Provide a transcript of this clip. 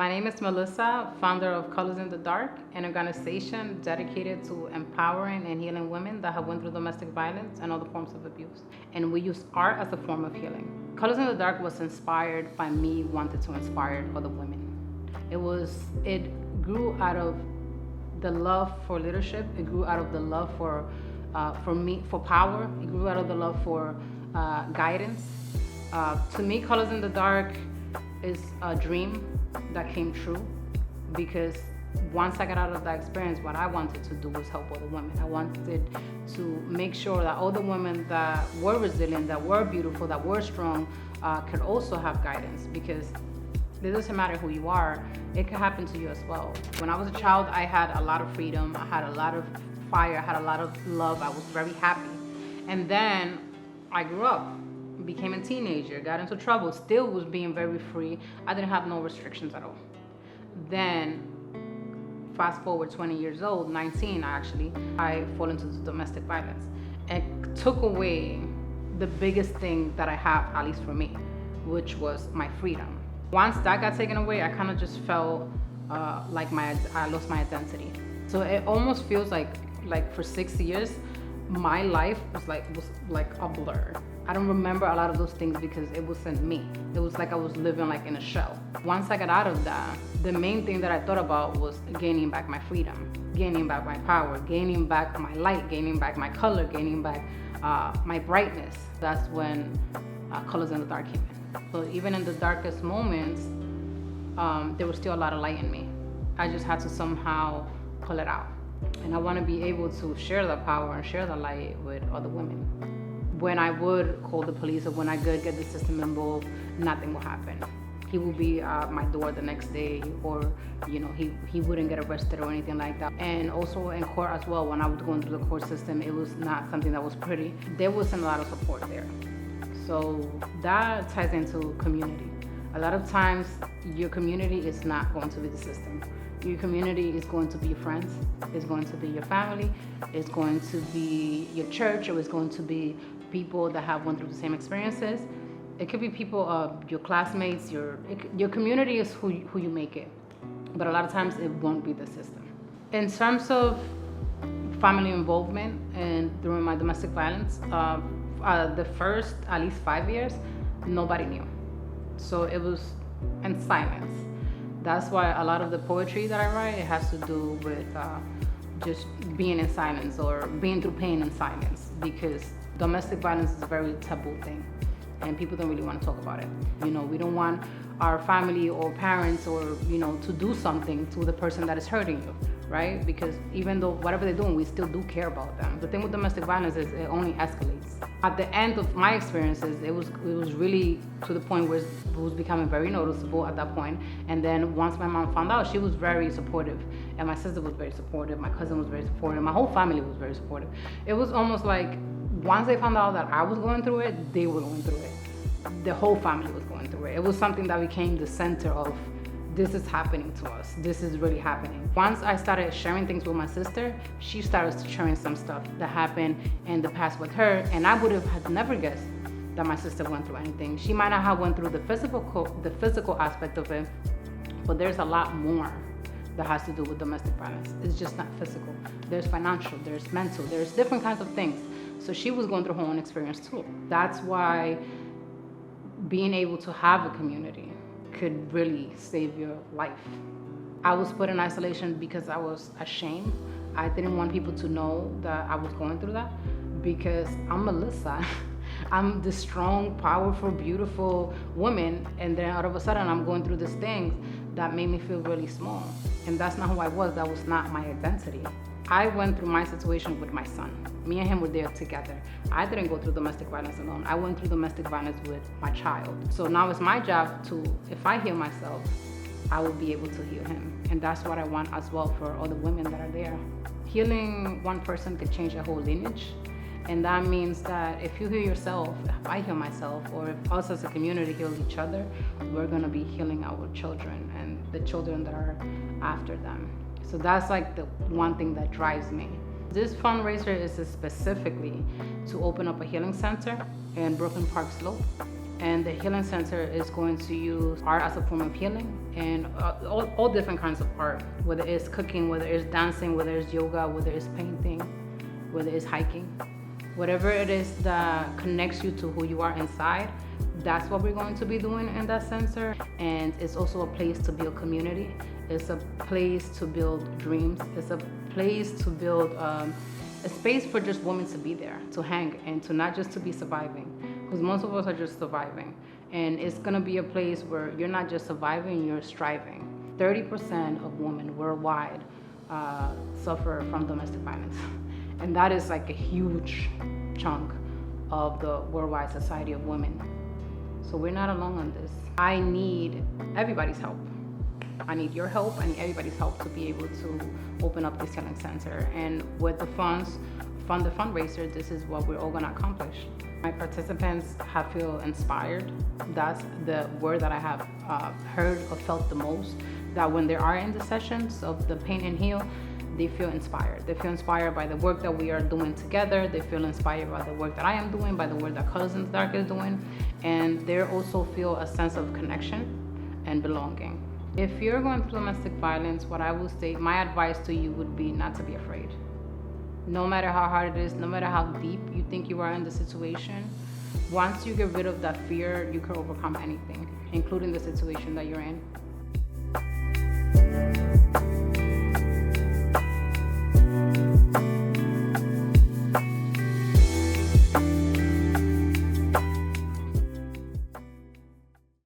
My name is Melissa, founder of Colorsinthedark, an organization dedicated to empowering and healing women that have went through domestic violence and other forms of abuse. And we use art as a form of healing. Colorsinthedark was inspired by me wanting to inspire other women. It grew out of the love for leadership. It grew out of the love for power. It grew out of the love for guidance. To me, Colorsinthedark is a dream that came true, because once I got out of that experience, what I wanted to do was help other women. I wanted to make sure that other women that were resilient, that were beautiful, that were strong, could also have guidance, because it doesn't matter who you are, it can happen to you as well. When I was a child, I had a lot of freedom, I had a lot of fire, I had a lot of love, I was very happy. And then I grew up, became a teenager, got into trouble, still was being very free. I didn't have no restrictions at all. Then fast forward 20 years old, 19 actually, I fall into domestic violence. It took away the biggest thing that I have, at least for me, which was my freedom. Once that got taken away, I kind of just felt like I lost my identity. So it almost feels like for 6 years, my life was like a blur. I don't remember a lot of those things because it wasn't me. It was like I was living like in a shell. Once I got out of that, the main thing that I thought about was gaining back my freedom, gaining back my power, gaining back my light, gaining back my color, gaining back my brightness. That's when Colorsinthedark came in. So even in the darkest moments, there was still a lot of light in me. I just had to somehow pull it out. And I want to be able to share the power and share the light with other women. When I would call the police or when I could get the system involved, nothing will happen. He will be at my door the next day, or he wouldn't get arrested or anything like that. And also in court as well, when I was going through the court system, it was not something that was pretty. There wasn't a lot of support there. So that ties into community. A lot of times your community is not going to be the system. Your community is going to be your friends, it's going to be your family, it's going to be your church, or it's going to be people that have went through the same experiences. It could be people, your classmates, your community is who you make it. But a lot of times it won't be the system. In terms of family involvement and during my domestic violence, the first at least 5 years, nobody knew. So it was in silence. That's why a lot of the poetry that I write, it has to do with just being in silence or being through pain in silence, because domestic violence is a very taboo thing and people don't really want to talk about it. We don't want our family or parents or, to do something to the person that is hurting you, right? Because even though whatever they're doing, we still do care about them. The thing with domestic violence is it only escalates. At the end of my experiences, it was really to the point where it was becoming very noticeable at that point. And then once my mom found out, she was very supportive. And my sister was very supportive. My cousin was very supportive. My whole family was very supportive. It was almost like once they found out that I was going through it, they were going through it. The whole family was going through it. It was something that became the center of, this is happening to us. This is really happening. Once I started sharing things with my sister, she started sharing some stuff that happened in the past with her, and I would have never guessed that my sister went through anything. She might not have went through the physical aspect of it, but there's a lot more that has to do with domestic violence. It's just not physical. There's financial, there's mental, there's different kinds of things. So she was going through her own experience too. That's why being able to have a community could really save your life. I was put in isolation because I was ashamed. I didn't want people to know that I was going through that, because I'm Melissa. I'm this strong, powerful, beautiful woman, and then all of a sudden I'm going through these things that made me feel really small. And that's not who I was. That was not my identity. I went through my situation with my son. Me and him were there together. I didn't go through domestic violence alone. I went through domestic violence with my child. So now it's my job to, if I heal myself, I will be able to heal him. And that's what I want as well for all the women that are there. Healing one person could change a whole lineage. And that means that if you heal yourself, if I heal myself, or if us as a community heal each other, we're gonna be healing our children and the children that are after them. So that's like the one thing that drives me. This fundraiser is specifically to open up a healing center in Brooklyn Park Slope. And the healing center is going to use art as a form of healing, and all different kinds of art, whether it's cooking, whether it's dancing, whether it's yoga, whether it's painting, whether it's hiking. Whatever it is that connects you to who you are inside, that's what we're going to be doing in that center. And it's also a place to build community. It's a place to build dreams. It's a place to build a space for just women to be there, to hang, and to not just to be surviving, because most of us are just surviving. And it's gonna be a place where you're not just surviving, you're striving. 30% of women worldwide suffer from domestic violence. And that is like a huge chunk of the worldwide society of women. So we're not alone on this. I need everybody's help. I need your help. I need everybody's help to be able to open up this healing center. And with the funds, fund the fundraiser, this is what we're all gonna accomplish. My participants have feel inspired. That's the word that I have heard or felt the most, that when they are in the sessions of the Paint and Heal, they feel inspired. They feel inspired by the work that we are doing together. They feel inspired by the work that I am doing, by the work that Colorsinthedark is doing. And they also feel a sense of connection and belonging. If you're going through domestic violence, what I will say, my advice to you would be not to be afraid. No matter how hard it is, no matter how deep you think you are in the situation, once you get rid of that fear, you can overcome anything, including the situation that you're in.